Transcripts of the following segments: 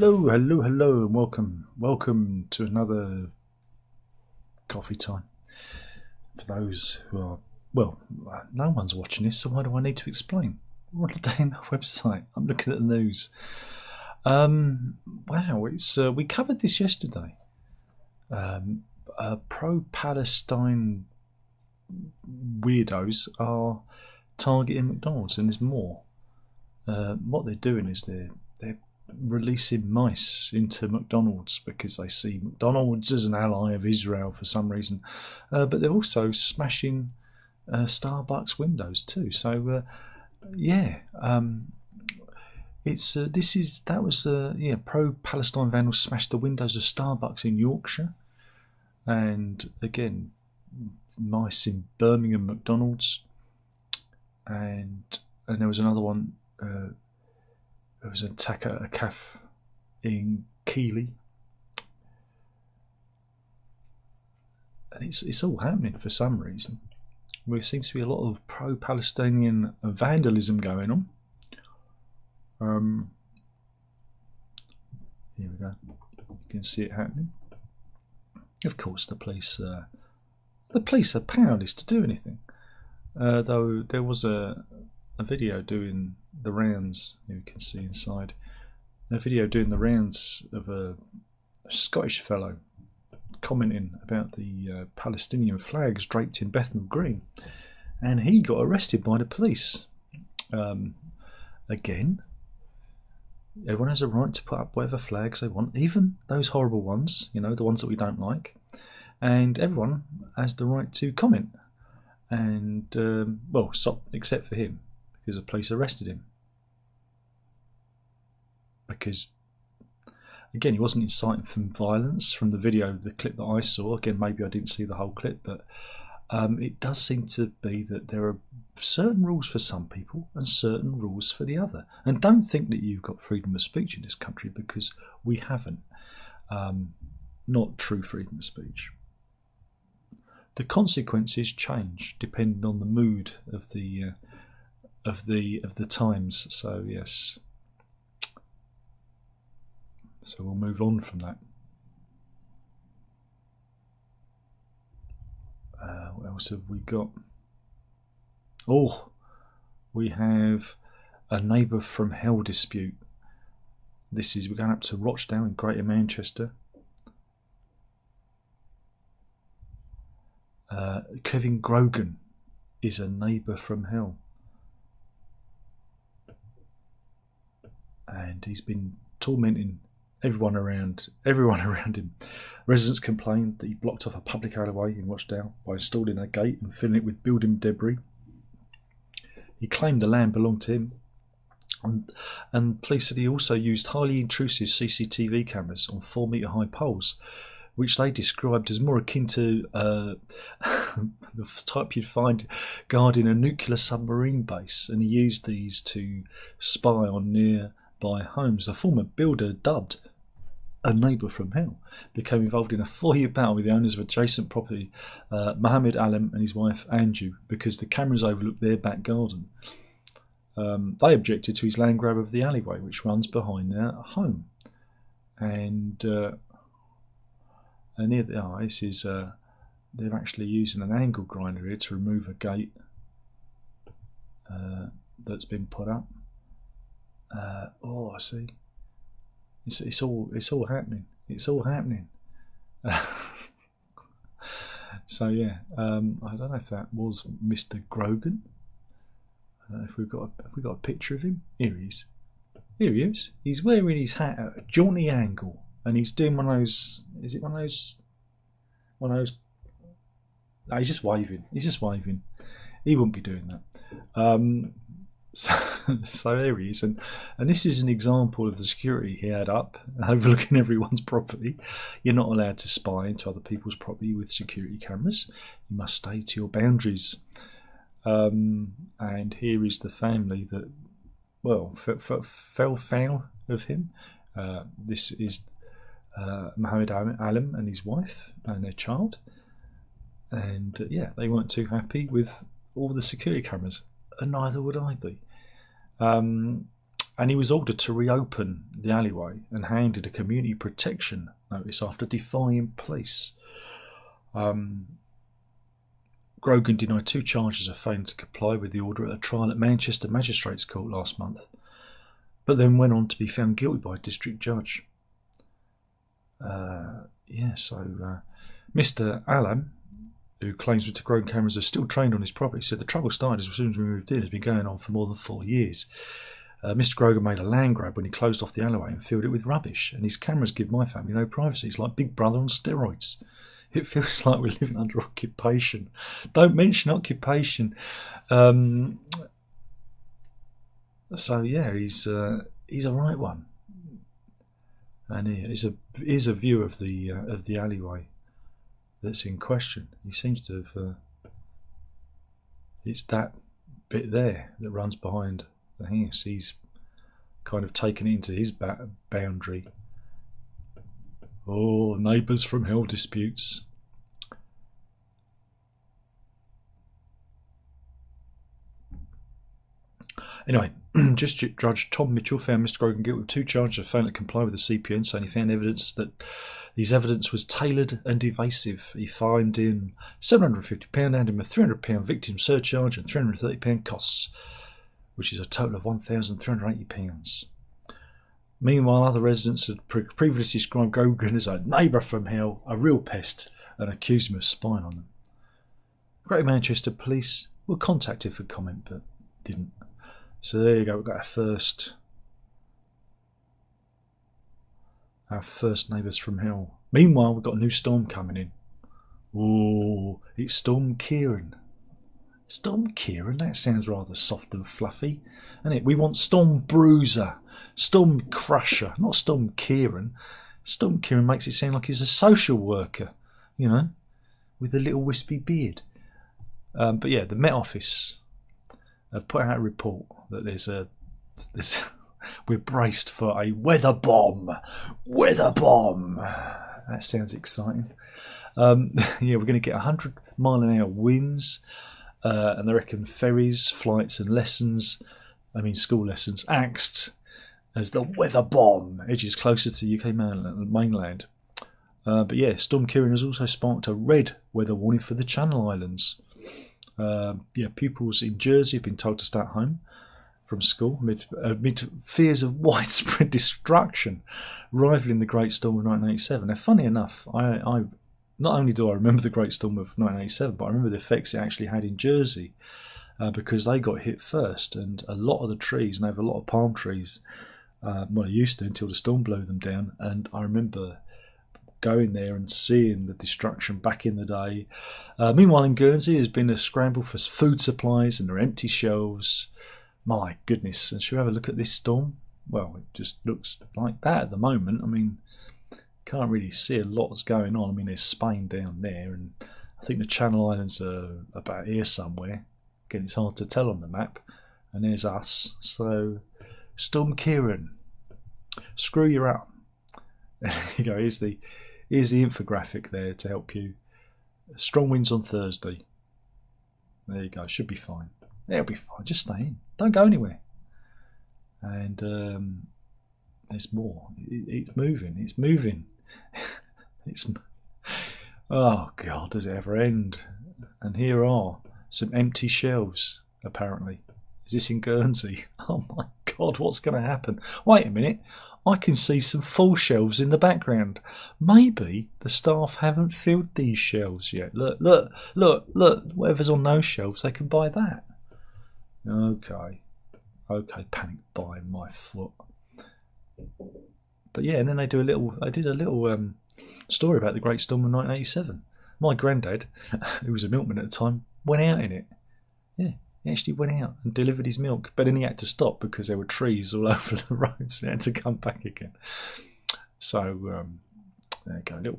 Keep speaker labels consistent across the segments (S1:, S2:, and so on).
S1: Hello, hello, hello, and welcome to another coffee time. For those who are, well, no one's watching this, so why do I need to explain? We're on the Daily Mail website. I'm looking at the news. Wow, it's we covered this yesterday. Pro-Palestine weirdos are targeting McDonald's, and there's more. What they're doing is they're releasing mice into McDonald's because they see McDonald's as an ally of Israel for some reason, but they're also smashing Starbucks windows too. So pro-Palestine vandals smashed the windows of Starbucks in Yorkshire, and again mice in Birmingham McDonald's, and there was another one. There was an attack at a cafe in Keighley, and it's all happening for some reason. There seems to be a lot of pro-Palestinian vandalism going on. Here we go. You can see it happening. Of course, the police are powerless to do anything. Though there was a video doing the rounds, you can see inside, a video doing the rounds of a Scottish fellow commenting about the Palestinian flags draped in Bethnal Green, and he got arrested by the police. Again, everyone has a right to put up whatever flags they want, even those horrible ones, the ones that we don't like, and everyone has the right to comment. And except for him, because the police arrested him. Because, again, he wasn't inciting from violence from the video, the clip that I saw. Again, maybe I didn't see the whole clip, but it does seem to be that there are certain rules for some people and certain rules for the other. And don't think that you've got freedom of speech in this country, because we haven't. Not true freedom of speech. The consequences change depending on the mood of the times. So yes. So we'll move on from that. What else have we got? Oh, we have a neighbour from hell dispute. We're going up to Rochdale in Greater Manchester. Kevin Grogan is a neighbour from hell, and he's been tormenting everyone around him. Residents complained that he blocked off a public alleyway in Rochdale by installing a gate and filling it with building debris. He claimed the land belonged to him, and police said he also used highly intrusive CCTV cameras on 4-metre high poles, which they described as more akin to the type you'd find guarding a nuclear submarine base, and he used these to spy on nearby homes. The former builder, dubbed a neighbour from hell, became involved in a 4-year battle with the owners of adjacent property, Mohammed Alam and his wife Anju, because the cameras overlooked their back garden. They objected to his land grab of the alleyway, which runs behind their home. And here they are. This is they're actually using an angle grinder here to remove a gate that's been put up. I see. It's all happening. It's all happening. So yeah, I don't know if that was Mr. Grogan. I don't know if we've got a picture of him. Here he is. Here he is. He's wearing his hat at a jaunty angle, and he's doing one of those. Is it one of those? One of those. No, he's just waving. He's just waving. He wouldn't be doing that. So there he is, and this is an example of the security he had up, overlooking everyone's property. You're not allowed to spy into other people's property with security cameras. You must stay to your boundaries. And here is the family that, fell foul of him. This is Mohammed Alam and his wife and their child, and they weren't too happy with all the security cameras, and neither would I be. and he was ordered to reopen the alleyway and handed a community protection notice after defying police. Grogan denied 2 charges of failing to comply with the order at a trial at Manchester Magistrates Court last month, but then went on to be found guilty by a district judge. Mr. Allam, who claims that Grogan cameras are still trained on his property, said the trouble started as soon as we moved in. Has been going on for more than 4 years. Mr. Grogan made a land grab when he closed off the alleyway and filled it with rubbish, and his cameras give my family no privacy. It's like Big Brother on steroids. It feels like we're living under occupation. Don't mention occupation. So yeah, he's a right one, and here's a view of the alleyway that's in question. He seems to have. It's that bit there that runs behind the house. He's kind of taken it into his boundary. Oh, neighbours from hell disputes. Anyway, District Judge Tom Mitchell found Mr. Grogan guilty of 2 charges of failing to comply with the CPN, saying he found evidence that his evidence was tailored and evasive. He fined him £750, handed him a £300 victim surcharge and £330 costs, which is a total of £1,380. Meanwhile, other residents had previously described Grogan as a neighbour from hell, a real pest, and accused him of spying on them. Greater Manchester Police were contacted for comment, but didn't. So there you go. We've got our first neighbours from hell. Meanwhile, we've got a new storm coming in. Oh, it's Storm Kieran. Storm Kieran. That sounds rather soft and fluffy, isn't it? We want Storm Bruiser. Storm Crusher, not Storm Kieran. Storm Kieran makes it sound like he's a social worker, you know, with a little wispy beard. But yeah, the Met Office have put out a report that we're braced for a weather bomb. Weather bomb. That sounds exciting. Yeah, we're going to get 100-mile-an-hour winds, and they reckon ferries, flights, and school lessons, axed as the weather bomb edges closer to the UK mainland. But yeah, Storm Kieran has also sparked a red weather warning for the Channel Islands. Pupils in Jersey have been told to stay at home from school amid fears of widespread destruction, rivaling the Great Storm of 1987. Now, funny enough, I not only do I remember the Great Storm of 1987, but I remember the effects it actually had in Jersey, because they got hit first, and a lot of the trees, and they have a lot of palm trees, they used to until the storm blew them down. And I remember going there and seeing the destruction back in the day. Meanwhile, in Guernsey, there's been a scramble for food supplies, and there are empty shelves. My goodness! And should we have a look at this storm? Well, it just looks like that at the moment. I mean, can't really see a lot that's going on. I mean, there's Spain down there, and I think the Channel Islands are about here somewhere. Again, it's hard to tell on the map. And there's us. So, Storm Kieran, screw you up. There you go. Here's the infographic there to help you. Strong winds on Thursday. There you go. Should be fine. It'll be fine. Just stay in. Don't go anywhere. And there's more. It's moving. It's moving. Oh God, does it ever end? And here are some empty shelves. Apparently, is this in Guernsey? Oh my God, what's going to happen? Wait a minute. I can see some full shelves in the background. Maybe the staff haven't filled these shelves yet. Look. Whatever's on those shelves, they can buy that. Okay, panic buying my foot. But yeah, and then I did a little story about the Great Storm of 1987. My granddad, who was a milkman at the time, went out in it. Yeah. He actually went out and delivered his milk, but then he had to stop because there were trees all over the roads, and he had to come back again. So there you go, a little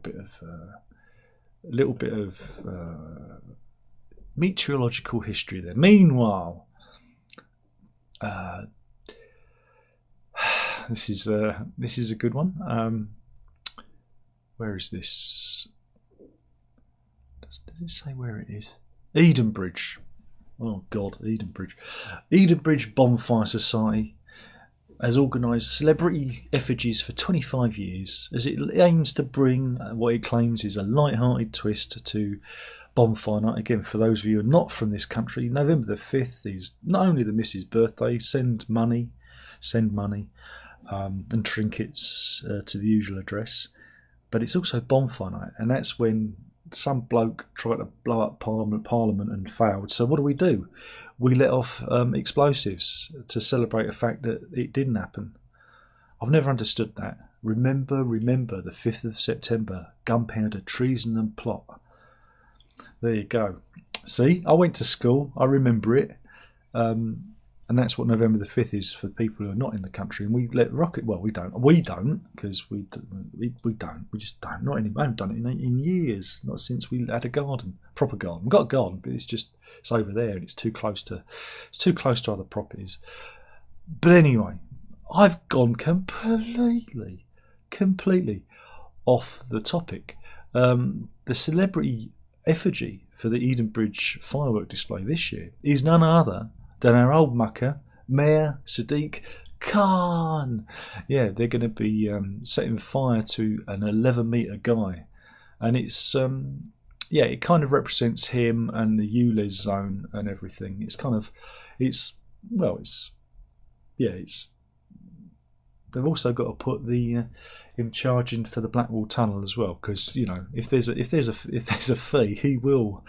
S1: bit of meteorological history there. Meanwhile, this is a good one. Where is this? Does it say where it is? Edenbridge. Oh God, Edenbridge. Edenbridge Bonfire Society has organised celebrity effigies for 25 years as it aims to bring what it claims is a light-hearted twist to Bonfire Night. Again, for those of you who are not from this country, November the 5th is not only the Mrs. birthday, send money and trinkets to the usual address, but it's also Bonfire Night, and that's when some bloke tried to blow up Parliament and failed. So what do? We let off explosives to celebrate the fact that it didn't happen. I've never understood that. Remember the 5th of September, gunpowder, treason and plot. There you go. See, I went to school, I remember it. And that's what November the 5th is for people who are not in the country. And we let rocket. Well, we don't, because we don't. We just don't. Not anymore. I haven't done it in years. Not since we had a garden, proper garden. We've got a garden, but it's over there, and it's too close to other properties. But anyway, I've gone completely off the topic. The celebrity effigy for the Edenbridge firework display this year is none other than our old mucker, Mayor Sadiq Khan. Yeah, they're going to be setting fire to an 11-metre guy. And it's, it kind of represents him and the ULEZ zone and everything. They've also got to put the him charging for the Blackwall Tunnel as well, because if there's a fee, he will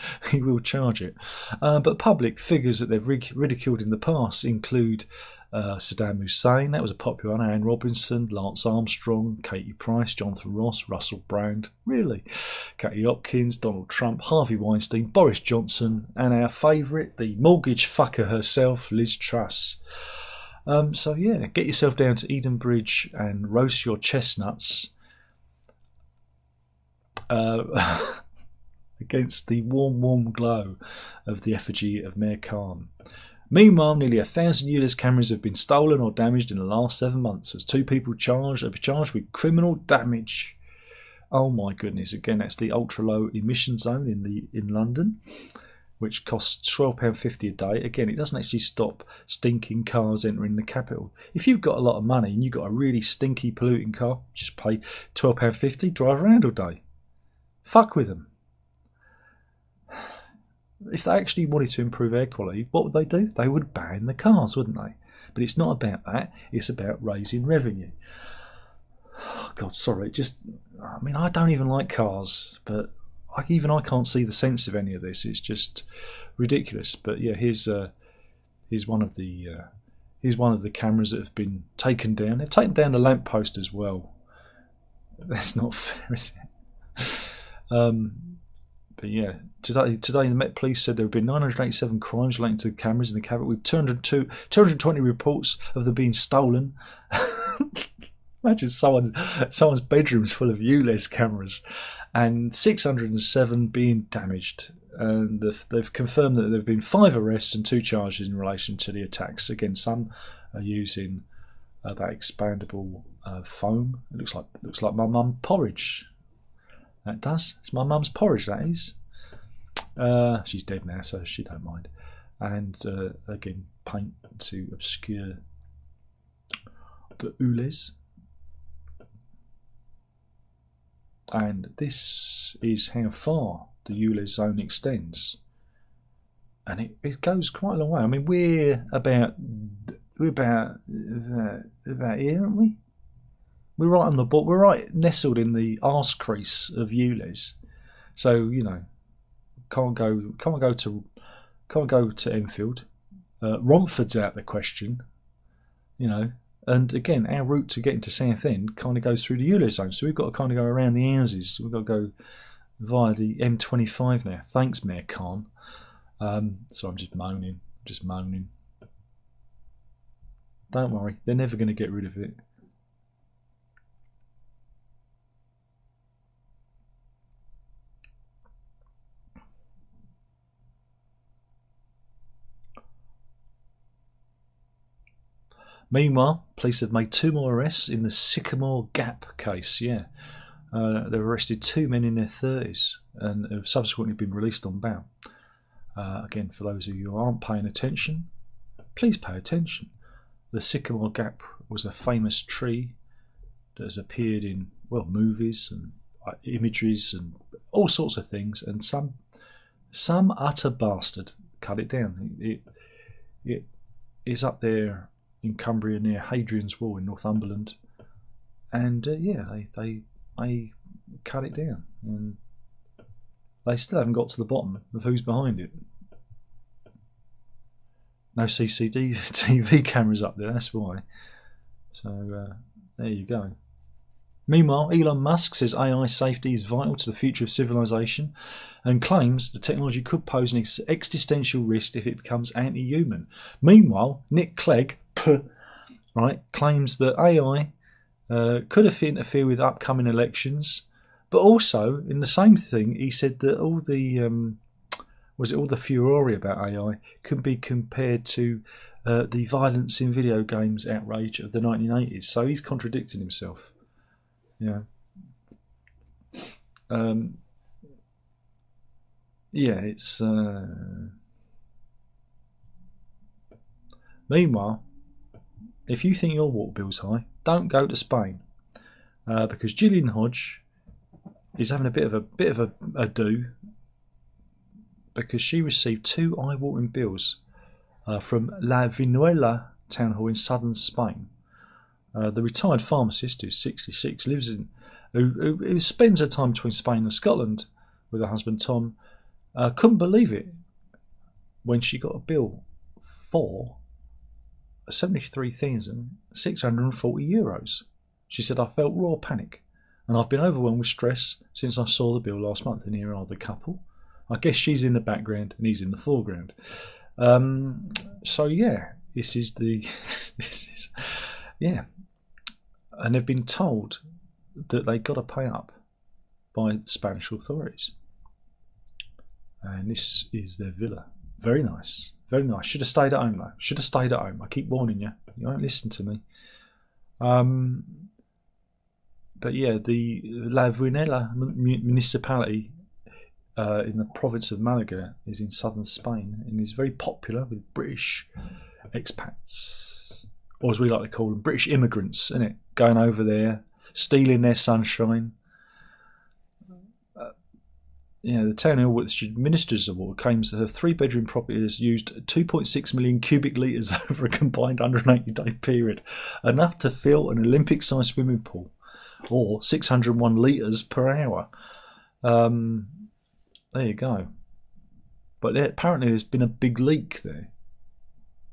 S1: charge it. But public figures that they've ridiculed in the past include Saddam Hussein, that was a popular one, Anne Robinson, Lance Armstrong, Katie Price, Jonathan Ross, Russell Brand, really, Katie Hopkins, Donald Trump, Harvey Weinstein, Boris Johnson, and our favourite, the mortgage fucker herself, Liz Truss. So yeah, get yourself down to Edenbridge and roast your chestnuts against the warm glow of the effigy of Mayor Khan. Meanwhile, nearly 1,000 ULEZ cameras have been stolen or damaged in the last 7 months, as 2 people are charged with criminal damage. Oh my goodness! Again, that's the ultra low emission zone in London, which costs £12.50 a day. Again, it doesn't actually stop stinking cars entering the capital. If you've got a lot of money and you've got a really stinky, polluting car, just pay £12.50, drive around all day. Fuck with them. If they actually wanted to improve air quality, what would they do? They would ban the cars, wouldn't they? But it's not about that. It's about raising revenue. Oh, God, sorry. I don't even like cars, but I can't see the sense of any of this. It's just ridiculous. But yeah, here's one of the cameras that have been taken down. They've taken down the lamppost as well. That's not fair, is it? But yeah, today the Met Police said there have been 987 crimes relating to the cameras in the cabinet, with 220 reports of them being stolen. Imagine someone's bedroom's full of ULEZ cameras, and 607 being damaged. And they've confirmed that there have been 5 arrests and 2 charges in relation to the attacks. Again, some are using that expandable foam. It looks like my mum's porridge. That does. It's my mum's porridge, that is. She's dead now, so she don't mind. And again, paint to obscure the ULEZ. And this is how far the ULEZ zone extends. And it goes quite a long way. I mean, we're about here, aren't we? We're right on the ball. We're right nestled in the arse crease of ULEZ. So can't go to Enfield. Romford's out the question. And again, our route to getting to Southend kind of goes through the ULEZ zone. So we've got to kind of go around the houses. We've got to go via the M25 now. Thanks, Mayor Khan. So I'm just moaning. Don't worry, they're never going to get rid of it. Meanwhile, police have made 2 more arrests in the Sycamore Gap case. Yeah, they've arrested 2 men in their 30s and have subsequently been released on bail. Again, for those of you who aren't paying attention, please pay attention. The Sycamore Gap was a famous tree that has appeared in, well, movies and imageries and all sorts of things, and some utter bastard cut it down. It is up there in Cumbria near Hadrian's Wall in Northumberland, and they cut it down, and they still haven't got to the bottom of who's behind it. No CCTV cameras up there, that's why. So there you go. Meanwhile, Elon Musk says AI safety is vital to the future of civilization and claims the technology could pose an existential risk if it becomes anti-human. Meanwhile, Nick Clegg claims that AI could interfere with upcoming elections, but also in the same thing he said that all the all the furore about AI can be compared to the violence in video games outrage of the 1980s. So he's contradicting himself. Yeah. It's meanwhile, if you think your water bill's high, don't go to Spain, because Gillian Hodge is having a bit of a do, because she received 2 eye-watering bills from La Vinuela town hall in southern Spain. The retired pharmacist, who's 66, who spends her time between Spain and Scotland with her husband Tom, couldn't believe it when she got a bill for €73,640. She said, "I felt raw panic, and I've been overwhelmed with stress since I saw the bill last month." And here are the couple. I guess she's in the background and he's in the foreground. So yeah, this is and they've been told that they got to pay up by Spanish authorities. And this is their villa. Very nice, very nice. Should have stayed at home though. Should have stayed at home. I keep warning you. You won't listen to me. But yeah, the La Vinuela municipality in the province of Malaga is in southern Spain and is very popular with British expats, or as we like to call them, British immigrants, isn't it? Going over there, stealing their sunshine. The town hall which administers the water claims that her 3-bedroom property has used 2.6 million cubic litres over a combined 180-day period, enough to fill an Olympic-sized swimming pool, or 601 litres per hour. There you go. But apparently there's been a big leak there.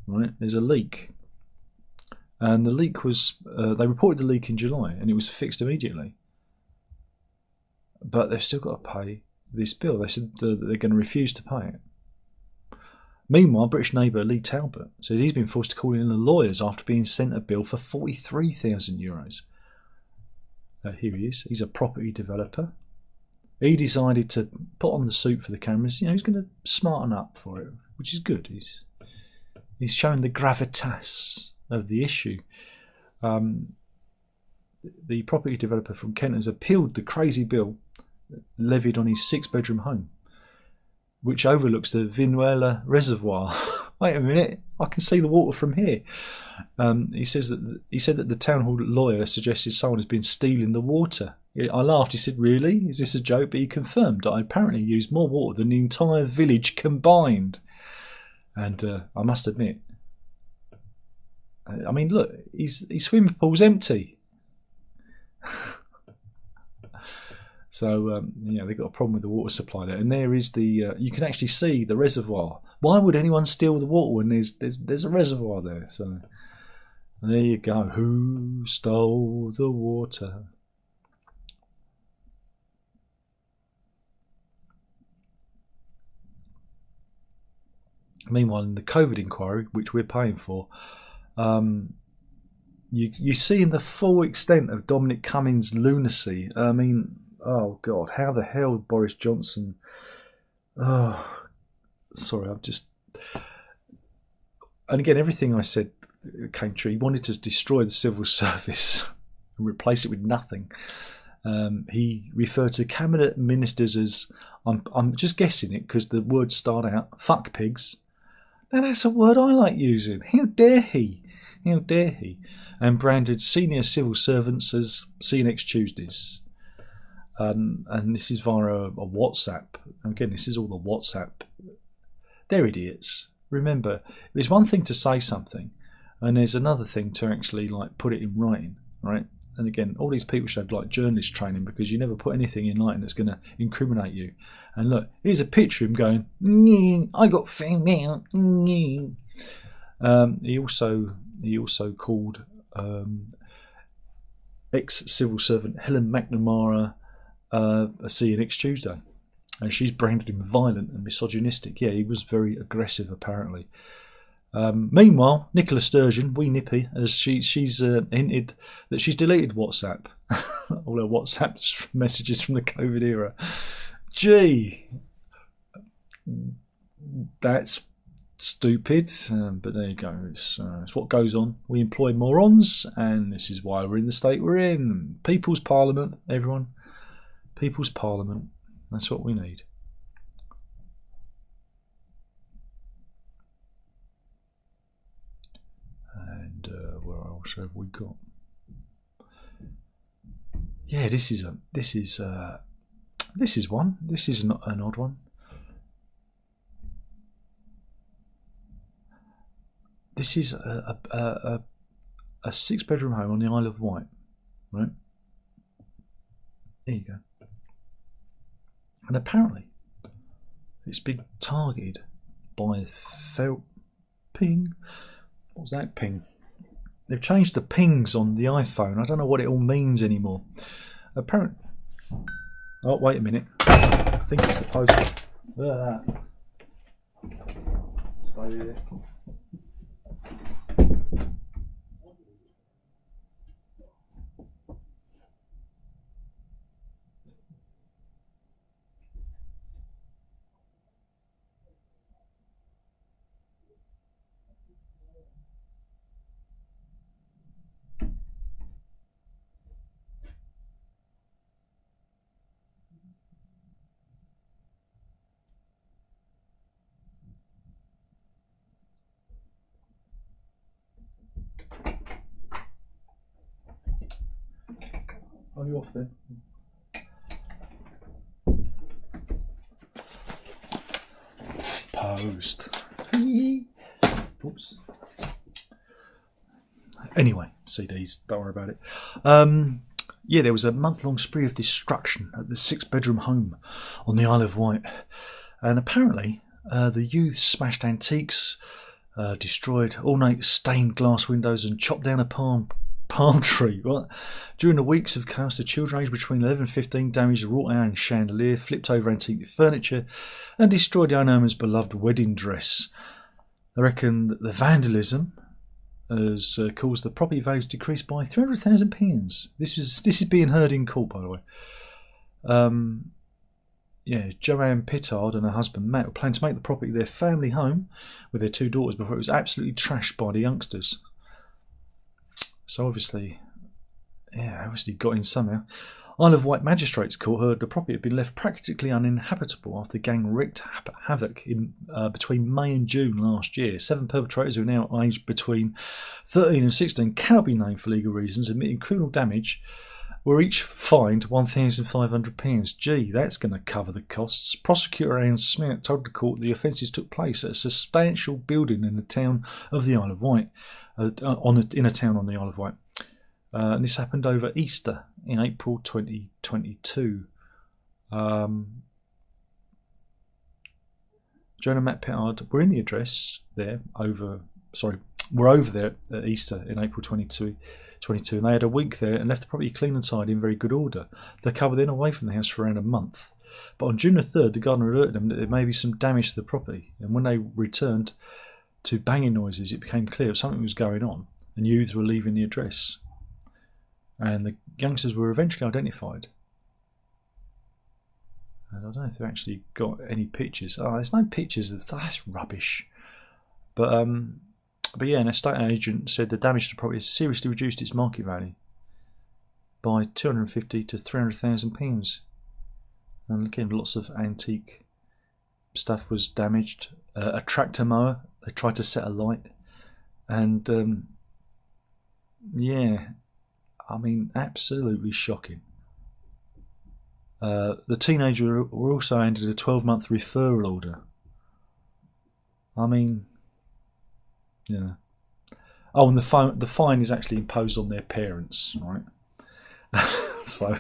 S1: Right? There's a leak. And the leak was, they reported the leak in July and it was fixed immediately. But they've still got to pay this bill. They said that they're going to refuse to pay it. Meanwhile, British neighbour Lee Talbot said he's been forced to call in the lawyers after being sent a bill for €43,000. Here he is. He's a property developer. He decided to put on the suit for the cameras. He's going to smarten up for it, which is good. He's showing the gravitas of the issue. The property developer from Kent has appealed the crazy bill levied on his 6-bedroom home, which overlooks the Vinuela Reservoir. Wait a minute, I can see the water from here. He said that the town hall lawyer suggested someone has been stealing the water. I laughed. He said, "Really? Is this a joke?" But he confirmed that I apparently used more water than the entire village combined. And I must admit, I mean, look, his swimming pool's empty. So they've got a problem with the water supply there, and there is the you can actually see the reservoir. Why would anyone steal the water when there's a reservoir there? So there you go. Who stole the water? Meanwhile, in the COVID inquiry, which we're paying for, you see in the full extent of Dominic Cummings' lunacy. I mean, oh God, how the hell Boris Johnson... Oh, sorry, I've just... And again, everything I said came true. He wanted to destroy the civil service and replace it with nothing. He referred to cabinet ministers as... I'm just guessing it because the words start out, fuck pigs. Now that's a word I like using. How dare he? How dare he? and branded senior civil servants as See You Next Tuesdays. And this is via a WhatsApp. Again, this is all the WhatsApp. They're idiots. Remember, there's one thing to say something, and there's another thing to actually like put it in writing, right? And again, all these people should have like journalist training, because you never put anything in writing that's going to incriminate you. And look, here's a picture of him going, I got found out. He also called ex-civil servant Helen McNamara a See You Next Tuesday. And she's branded him violent and misogynistic. Yeah, he was very aggressive, apparently. Meanwhile, Nicola Sturgeon, wee Nippy, as she's hinted that she's deleted WhatsApp. All her WhatsApp messages from the COVID era. Gee, that's stupid. But there you go. It's what goes on. We employ morons, and this is why we're in the state we're in. People's Parliament, everyone. People's Parliament. That's what we need. And where else have we got? Yeah, this is one. This is not an odd one. This is a 6-bedroom home on the Isle of Wight, right? There you go. And apparently, it's been targeted by ping. What was that ping? They've changed the pings on the iPhone. I don't know what it all means anymore. Apparently. Oh, wait a minute. I think it's the post. Look at that. Stay there. Are you off then? Post. Oops. Anyway, CDs, don't worry about it. Yeah, there was a month-long spree of destruction at the 6-bedroom home on the Isle of Wight. And apparently, the youths smashed antiques, destroyed ornate stained glass windows, and chopped down a palm tree. Right? During the weeks of chaos, the children aged between 11 and 15 damaged a wrought iron chandelier, flipped over antique furniture, and destroyed the owner's beloved wedding dress. They reckon that the vandalism has caused the property value to decrease by £300,000. This is being heard in court, by the way. Yeah, Joanne Pittard and her husband Matt were planning to make the property their family home with their 2 daughters before it was absolutely trashed by the youngsters. So obviously got in somehow. Isle of Wight Magistrates Court heard the property had been left practically uninhabitable after the gang wreaked havoc in between May and June last year. 7 perpetrators who are now aged between 13 and 16 cannot be named for legal reasons, admitting criminal damage, were each fined £1,500. Gee, that's going to cover the costs. Prosecutor Anne Smith told the court the offences took place at a substantial building in the town of the Isle of Wight, in a town on the Isle of Wight. And this happened over Easter in April 2022. Joan and Matt Pittard were in the address there were over there at Easter in April 2022, and they had a week there and left the property clean and tidy in very good order. The couple were then away from the house for around a month. But on June the 3rd, the gardener alerted them that there may be some damage to the property, and when they returned to banging noises, it became clear that something was going on, and youths were leaving the address. And the youngsters were eventually identified. And I don't know if they've actually got any pictures. Oh, there's no pictures. That's rubbish. But yeah, an estate agent said the damage to the property has seriously reduced its market value by £250,000 to £300,000. And again, lots of antique stuff was damaged. A tractor mower, they tried to set alight, and Yeah, I mean, absolutely shocking. The teenager were also handed a 12-month referral order. I mean, yeah. Oh, and the fine is actually imposed on their parents, right? So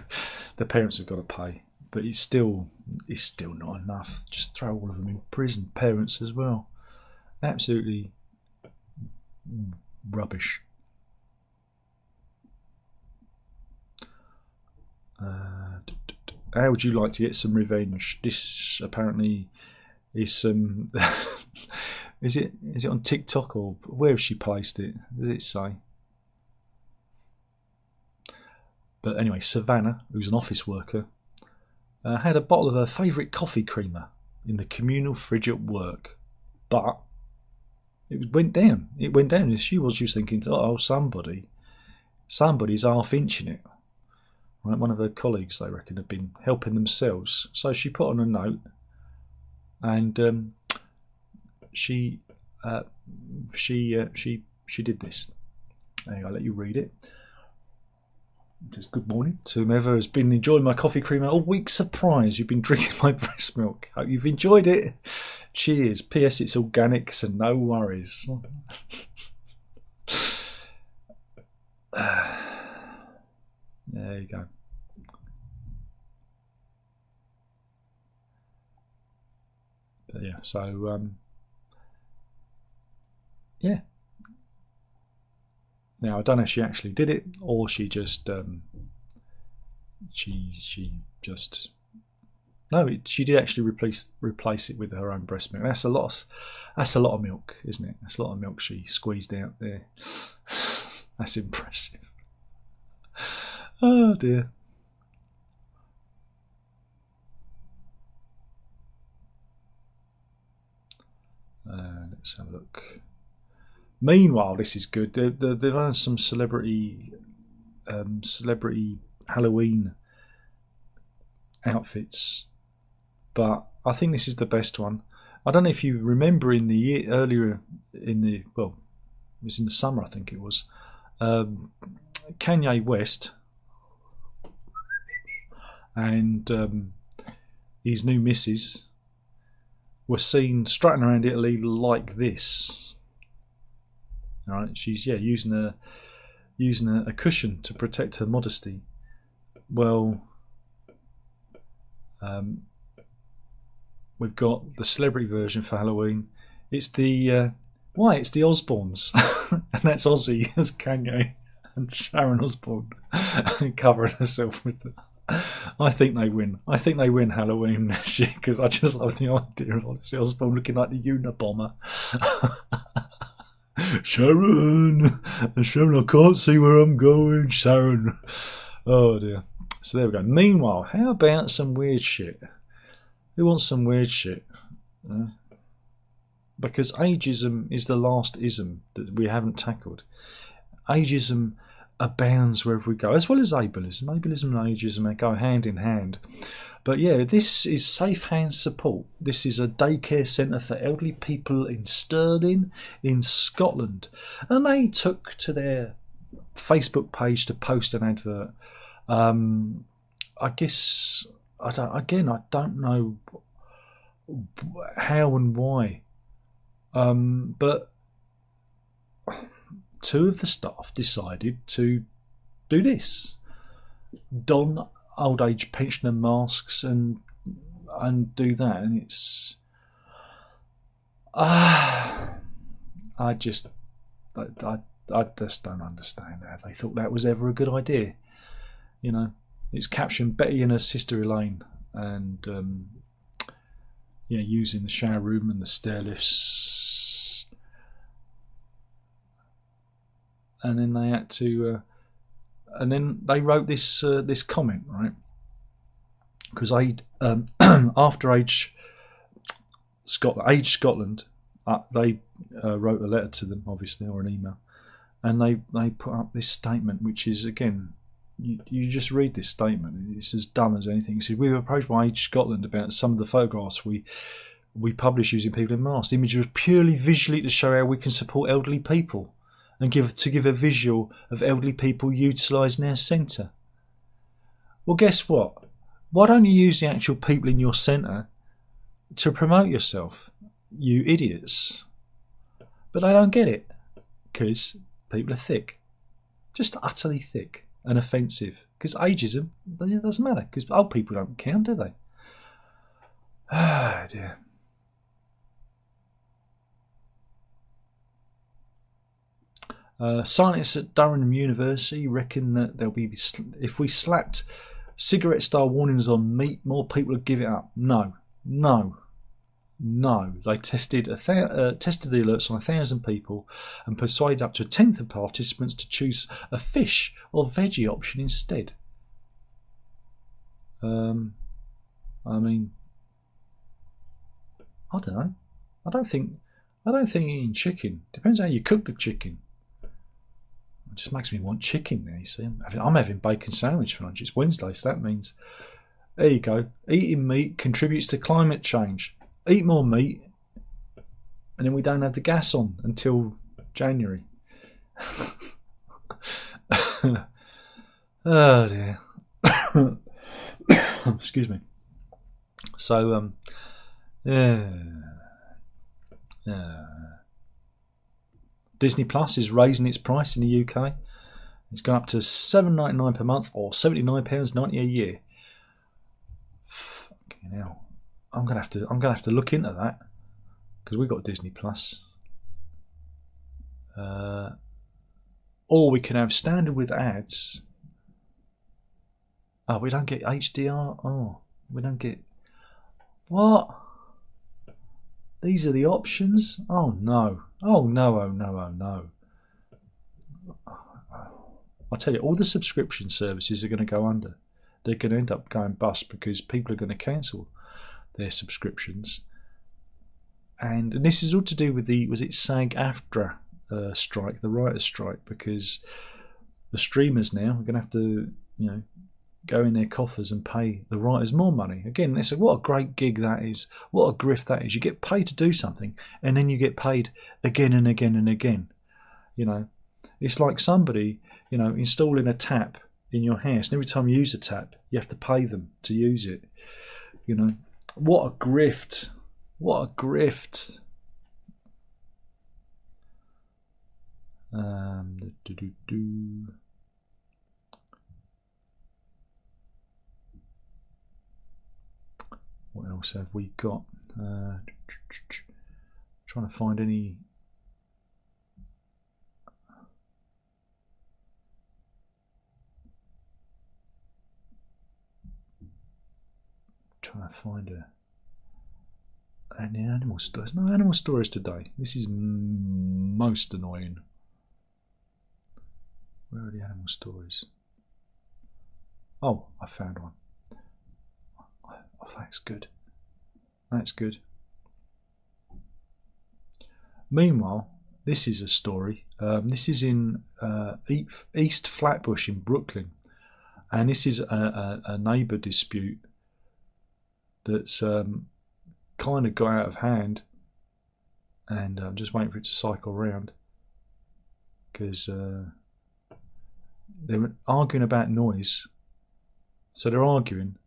S1: the parents have got to pay, but it's still not enough. Just throw all of them in prison, parents as well. Absolutely rubbish. How would you like to get some revenge? This apparently is some. Is it on TikTok, or where has she placed it? Does it say? But anyway, Savannah, who's an office worker, had a bottle of her favourite coffee creamer in the communal fridge at work, but it went down. It went down, and she was thinking, oh, somebody's half inching it. Right, one of her colleagues, they reckon, had been helping themselves. So she put on a note, and she did this. I'll let you read it. It says, "Good morning to whomever has been enjoying my coffee creamer all week. Surprise, you've been drinking my breast milk. Hope you've enjoyed it. Cheers. P.S. It's organic, so no worries." There you go. But yeah, so yeah. Now I don't know if she actually did it, or she just she just no. She did actually replace it with her own breast milk. That's a lot. That's a lot of milk, isn't it? That's a lot of milk she squeezed out there. That's impressive. Oh dear. Let's have a look. Meanwhile, this is good. They've done some celebrity Halloween outfits, but I think this is the best one. I don't know if you remember in the year earlier in the it was in the summer, I think it was. Kanye West and his new missus were seen strutting around Italy like this. All right, she's using a cushion to protect her modesty. Well, we've got the celebrity version for Halloween. It's the it's the Osbournes, and that's Ozzy as Kanye and Sharon Osbourne covering herself with. I think they win. I think they win Halloween this year because I just love the idea of Ozzy Osbourne looking like the Unabomber. Sharon, I can't see where I'm going, Sharon. Oh dear. So there we go. Meanwhile, how about some weird shit? Who wants some weird shit? Because ageism is the last ism that we haven't tackled. Ageism abounds wherever we go, as well as ableism. Ableism and ageism go hand in hand. But yeah, this is Safe Hands Support. This is a daycare centre for elderly people in Stirling, in Scotland. And they took to their Facebook page to post an advert. I guess, I don't know how and why. But two of the staff decided to do this. Don old age pensioner masks and do that, and it's I just don't understand how they thought that was ever a good idea. You know, it's captioned Betty and her sister Elaine, and using the shower room and the stair lifts, and then they had to. And then they wrote this comment, right? Because after Age Scotland, they wrote a letter to them, obviously, or an email, and they put up this statement, which is, again, you just read this statement, it's as dumb as anything. It says, "We were approached by Age Scotland about some of the photographs we publish using people in masks. The images are purely visually to show how we can support elderly people. and give a visual of elderly people utilising our centre. Well, guess what? Why don't you use the actual people in your centre to promote yourself, you idiots? But I don't get it, because people are thick. Just utterly thick and offensive. Because ageism, it doesn't matter, because old people don't count, do they? Ah, dear. Scientists at Durham University reckon that there'll be, if we slapped cigarette-style warnings on meat, more people would give it up. No. They tested the alerts on 1,000 people and persuaded up to a tenth of participants to choose a fish or veggie option instead. I mean, I don't know. I don't think eating chicken depends how you cook the chicken. It just makes me want chicken now, you see. I'm having bacon sandwich for lunch. It's Wednesday, so that means, there you go. Eating meat contributes to climate change. Eat more meat, and then we don't have the gas on until January. Oh dear. Excuse me. So, Disney Plus is raising its price in the UK. It's gone up to £7.99 per month, or £79.90 a year. Fucking hell! I'm gonna have to look into that, because we've got Disney Plus. Or we can have standard with ads. Oh, we don't get HDR. Oh, we don't get what? These are the options. Oh no! Oh no! Oh no! Oh no! I tell you, all the subscription services are going to go under. They're going to end up going bust because people are going to cancel their subscriptions. And this is all to do with the, was it SAG-AFTRA strike, the writers' strike, because the streamers now are going to have to, go in their coffers and pay the writers more money. Again, they say, what a great gig that is, what a grift that is. You get paid to do something, and then you get paid again and again and again. It's like somebody, installing a tap in your house, and every time you use a tap, you have to pay them to use it. What a grift. What a grift. What else have we got? Trying to find any. Trying to find any animal stories. No animal stories today. This is most annoying. Where are the animal stories? Oh, I found one. Oh, that's good. That's good. Meanwhile, this is a story. This is in East Flatbush in Brooklyn, and this is a neighbour dispute that's kind of got out of hand, and I'm just waiting for it to cycle round, because they were arguing about noise. So they're arguing,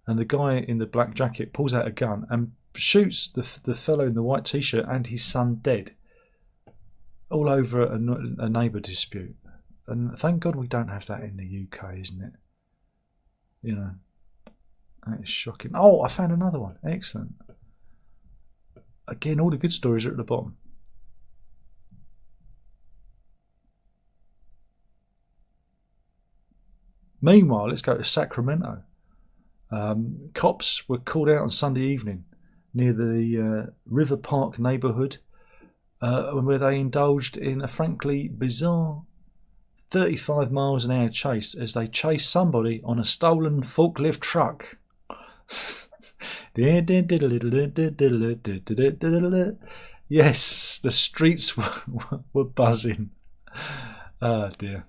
S1: and the guy in the black jacket pulls out a gun and shoots the fellow in the white t-shirt and his son dead, all over a neighbour dispute. And thank God we don't have that in the UK, isn't it? That is shocking. Oh, I found another one. Excellent. Again, all the good stories are at the bottom. Meanwhile, let's go to Sacramento. Cops were called out on Sunday evening near the River Park neighbourhood where they indulged in a frankly bizarre 35 miles an hour chase as they chased somebody on a stolen forklift truck. Yes, the streets were buzzing. Oh dear.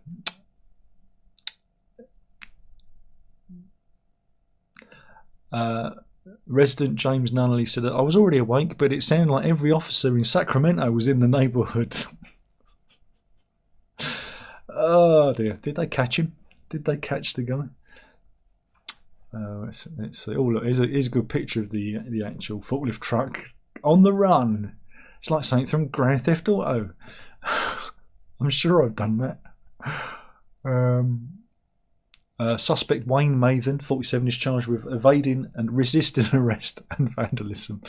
S1: Resident James Nunnally said that I was already awake, but it sounded like every officer in Sacramento was in the neighbourhood. Oh dear, did they catch him? Did they catch the guy? Let's see. Oh look, here's a good picture of the actual forklift truck on the run. It's like something from Grand Theft Auto. I'm sure I've done that. Suspect Wayne Mathen, 47, is charged with evading and resisting arrest and vandalism.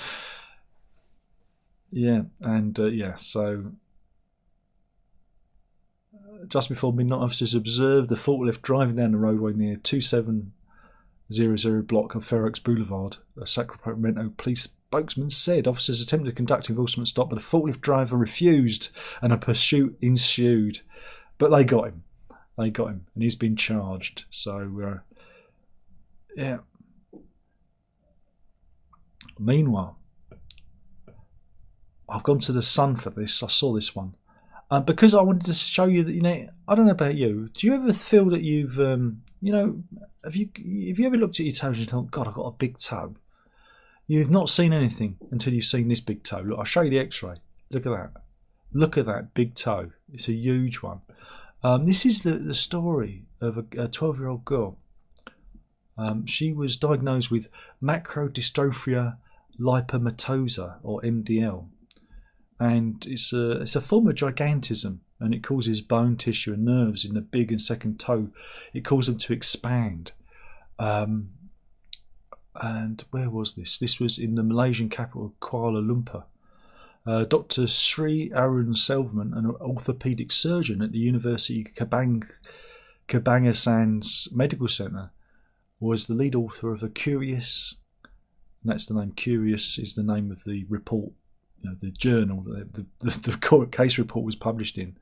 S1: Yeah, and so just before midnight, officers observed the forklift driving down the roadway near 2700 block of Fair Oaks Boulevard. A Sacramento police spokesman said officers attempted to conduct enforcement stop, but the forklift driver refused and a pursuit ensued. But they got him. And he's been charged. So, yeah. Meanwhile, I've gone to the Sun for this. I saw this one. Because I wanted to show you that, I don't know about you. Do you ever feel that you've, have you ever looked at your toes and thought, God, I've got a big toe? You've not seen anything until you've seen this big toe. Look, I'll show you the x-ray. Look at that. Look at that big toe. It's a huge one. This is the story of a 12-year-old girl. She was diagnosed with macrodystrophia lipomatosa, or MDL. And it's a form of gigantism, and it causes bone tissue and nerves in the big and second toe. It causes them to expand. And where was this? This was in the Malaysian capital, Kuala Lumpur. Dr. Sri Arun Selvaman, an orthopaedic surgeon at the University Kebangasan's Medical Centre, was the lead author of a Curious, and that's the name, Curious is the name of the report, the journal the court case report was published in.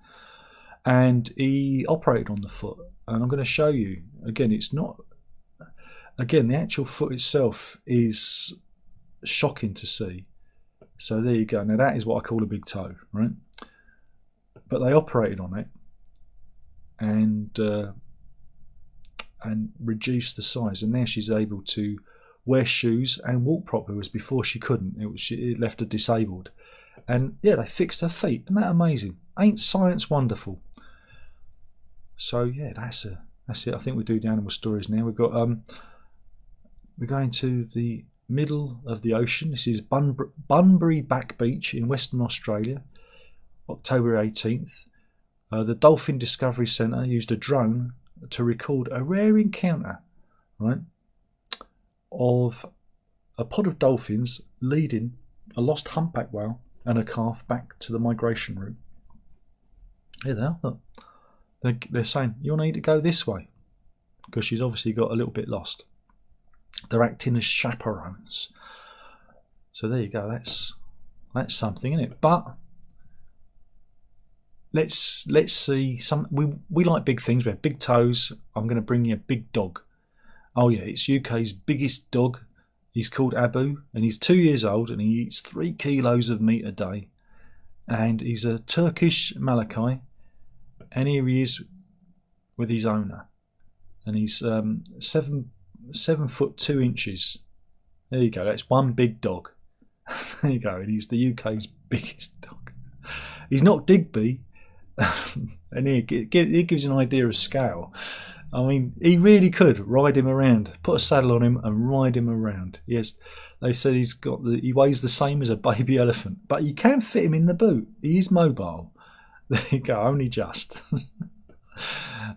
S1: And he operated on the foot. And I'm going to show you, again, the actual foot itself is shocking to see. So there you go. Now that is what I call a big toe, right? But they operated on it and reduced the size, and now she's able to wear shoes and walk properly, whereas before she couldn't. It left her disabled. And yeah, they fixed her feet. Isn't that amazing? Ain't science wonderful? So yeah, that's it. I think we do the animal stories now. We've got we're going to the middle of the ocean. This is Bunbury Back Beach in Western Australia, October 18th. The Dolphin Discovery Centre used a drone to record a rare encounter, right, of a pod of dolphins leading a lost humpback whale and a calf back to the migration route. Here they are. Look. They're saying, you need to go this way, because she's obviously got a little bit lost. They're acting as chaperones. So there you go. That's something, isn't it? But let's see some. We like big things. We have big toes. I'm going to bring you a big dog. Oh yeah, it's UK's biggest dog. He's called Abu, and he's 2 years old, and he eats 3 kilos of meat a day. And he's a Turkish Malachi, and here he is with his owner, and he's 7 foot 2 inches. There you go. That's one big dog. There you go. And he's the UK's biggest dog. He's not Digby, and it gives you an idea of scale. I mean, he really could ride him around, put a saddle on him and ride him around. Yes, they said he weighs the same as a baby elephant, but you can fit him in the boot. He is mobile. There you go, only just.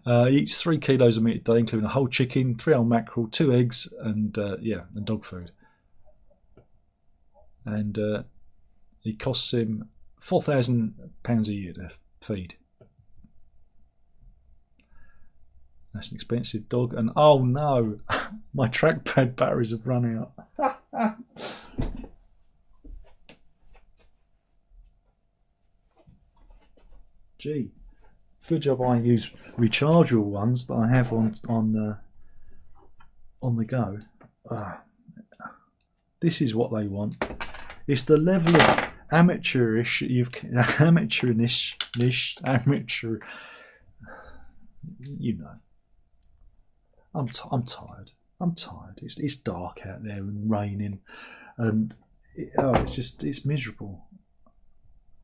S1: He eats 3 kilos of meat a day, including a whole chicken, 3 whole mackerel, 2 eggs, and and dog food. And it costs him £4,000 a year to feed. That's an expensive dog. And oh no, my trackpad batteries have run out. Gee, good job I use rechargeable ones that I have on the go. This is what they want. It's the level of amateurish. Amateur. You know. I'm tired. It's dark out there and raining, and it's miserable.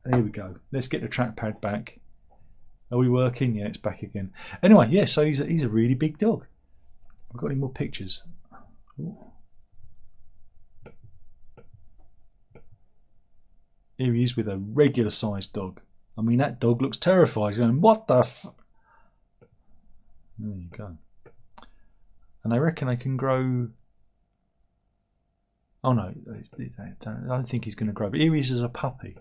S1: Here we go. Let's get the trackpad back, Are we working? Yeah, it's back again. Anyway, yeah, so he's a really big dog. I've got any more pictures? Ooh. Here he is with a regular sized dog. I mean, that dog looks terrified. He's going, what the f... There you go. And I reckon they can grow... Oh no, I don't think he's going to grow. But here he is as a puppy.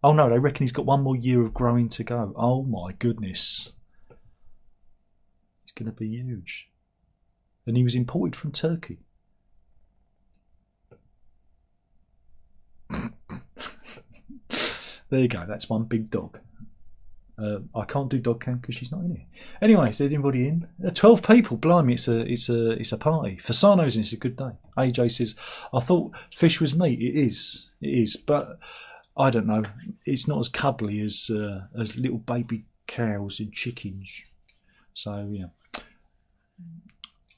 S1: Oh no, they reckon he's got one more year of growing to go. Oh my goodness. He's going to be huge. And he was imported from Turkey. There you go, that's one big dog. I can't do dog cam because she's not in here. Anyway, is there anybody in? 12 people, blimey, it's a party. Fasano's in, it's a good day. AJ says, I thought fish was meat. It is, but I don't know. It's not as cuddly as little baby cows and chickens. So yeah.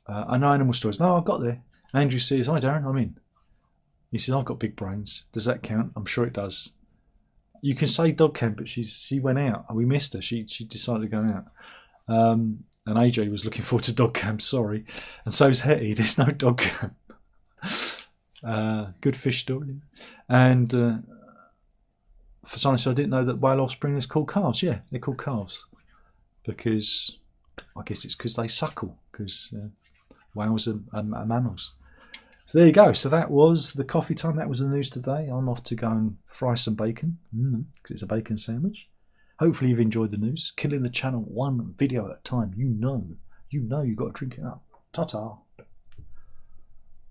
S1: I know animal stories. No, I've got there. Andrew says, hi Darren, I'm in. He says, I've got big brains. Does that count? I'm sure it does. You can say dog camp, but she went out. We missed her. She decided to go out. And AJ was looking forward to dog camp, sorry. And so's Hetty. There's no dog camp. Good fish story. And for some reason, I didn't know that whale offspring is called calves. Yeah, they're called calves. Because, I guess it's because they suckle. Because whales are mammals. So there you go. So that was the coffee time. That was the news today. I'm off to go and fry some bacon because it's a bacon sandwich. Hopefully you've enjoyed the news. Killing the channel one video at a time. You know you've got to drink it up. Ta-ta.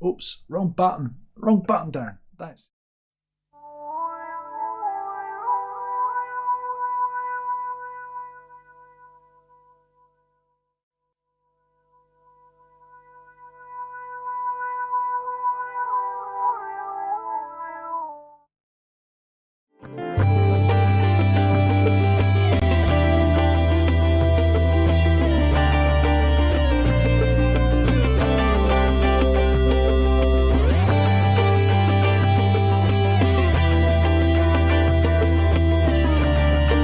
S1: Oops, wrong button, Darren. That's